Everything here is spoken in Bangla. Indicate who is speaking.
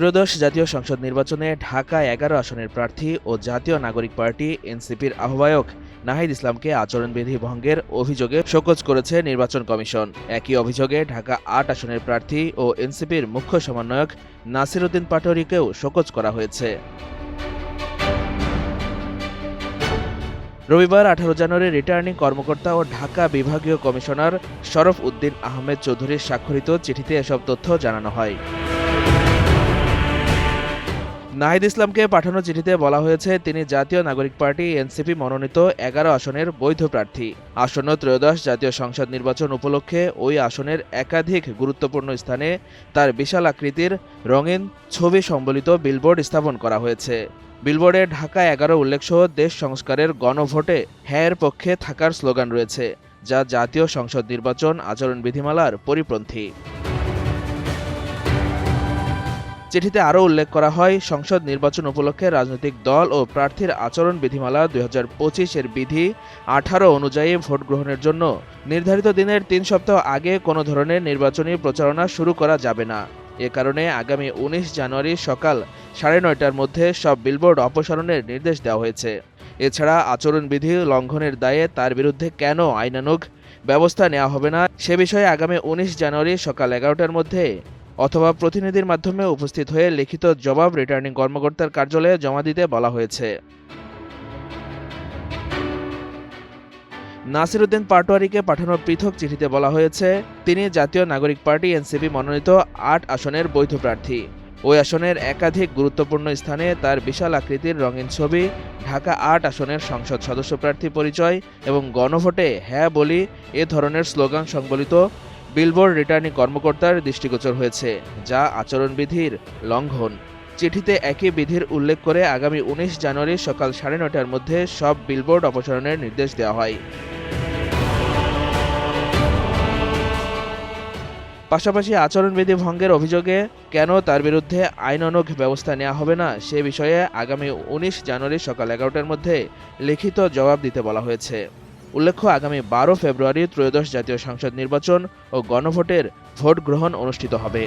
Speaker 1: ত্রয়োদশ জাতীয় সংসদ নির্বাচনে ঢাকা ১১ আসনের প্রার্থী ও জাতীয় নাগরিক পার্টি এনসিপির আহ্বায়ক নাহিদ ইসলামকে আচরণবিধি ভঙ্গের অভিযোগে শোকজ করেছে নির্বাচন কমিশন। একই অভিযোগে ঢাকা ৮ আসনের প্রার্থী ও এনসিপির মুখ্য সমন্বয়ক নাসির উদ্দিন পাটোয়ারিকেও শোকজ করা হয়েছে। রবিবার ১৮ জানুয়ারি রিটার্নিং কর্মকর্তা ও ঢাকা বিভাগীয় কমিশনার শরফ উদ্দিন আহমেদ চৌধুরীর স্বাক্ষরিত চিঠিতে এসব তথ্য জানানো হয়। নাহিদ ইসলামকে পাঠানো চিঠিতে বলা হয়েছে, তিনি জাতীয় নাগরিক পার্টি এনসিপি মনোনীত ১১ আসনের বৈধ প্রার্থী। আসন্ন ত্রয়োদশ জাতীয় সংসদ নির্বাচন উপলক্ষে ওই আসনের একাধিক গুরুত্বপূর্ণ স্থানে তার বিশাল আকৃতির রঙিন ছবি সম্বলিত বিলবোর্ড স্থাপন করা হয়েছে। বিলবোর্ডে ঢাকা ১১ উল্লেখসহ দেশ সংস্কারের গণভোটে হ্যাঁর পক্ষে থাকার স্লোগান রয়েছে, যা জাতীয় সংসদ নির্বাচন আচরণ বিধিমালার পরিপন্থী। চিঠিতে আরও উল্লেখ করা হয়, সংসদ নির্বাচন উপলক্ষে রাজনৈতিক দল ও প্রার্থীর আচরণ বিধিমালা ২০২৫ এর বিধি ১৮ অনুযায়ী ভোট গ্রহণের জন্য নির্ধারিত দিনের ৩ সপ্তাহ আগে কোনো ধরনের নির্বাচনী প্রচারণা শুরু করা যাবে না। এ কারণে আগামী ১৯ জানুয়ারি সকাল ৯:৩০টার মধ্যে সব বিলবোর্ড অপসারণের নির্দেশ দেওয়া হয়েছে। এছাড়া আচরণবিধি লঙ্ঘনের দায়ে তার বিরুদ্ধে কেন আইনানুগ ব্যবস্থা নেওয়া হবে না সে বিষয়ে আগামী ১৯ জানুয়ারি সকাল ১১টার মধ্যে অথবা প্রতিনিধির মাধ্যমে উপস্থিত হয়ে লিখিত জবাব রিটার্নিং কর্মকর্তার কার্যালয়ে জমা দিতে বলা হয়েছে। নাসির উদ্দিন পাটোয়ারিকে পাঠানো পৃথক চিঠিতে বলা হয়েছে, তিনি জাতীয় নাগরিক পার্টি এনসিপি মনোনীত ৮ আসনের বৈধ প্রার্থী। ওই আসনের একাধিক গুরুত্বপূর্ণ স্থানে তার বিশাল আকৃতির রঙিন ছবি, ঢাকা ৮ আসনের সংসদ সদস্য প্রার্থী পরিচয় এবং গণভোটে হ্যাঁ বলি এ ধরনের স্লোগান সংবলিত বিলবোর্ড রিটার্নিং কর্মকর্তার দৃষ্টিগোচর হয়েছে, যা আচরণবিধির লঙ্ঘন। চিঠিতে একই বিধির উল্লেখ করে আগামী ১৯ জানুয়ারি সকাল ৯:৩০টার মধ্যে সব বিলবোর্ড অপসারণের নির্দেশ দেওয়া হয়। পাশাপাশি আচরণবিধি ভঙ্গের অভিযোগে কেন তার বিরুদ্ধে আইনানুগ ব্যবস্থা নেওয়া হবে না সে বিষয়ে আগামী ১৯ জানুয়ারি সকাল ১১টার মধ্যে লিখিত জবাব দিতে বলা হয়েছে। উল্লেখ্য, আগামী ১২ ফেব্রুয়ারি ত্রয়োদশ জাতীয় সংসদ নির্বাচন ও গণভোটের ভোট গ্রহণ অনুষ্ঠিত হবে।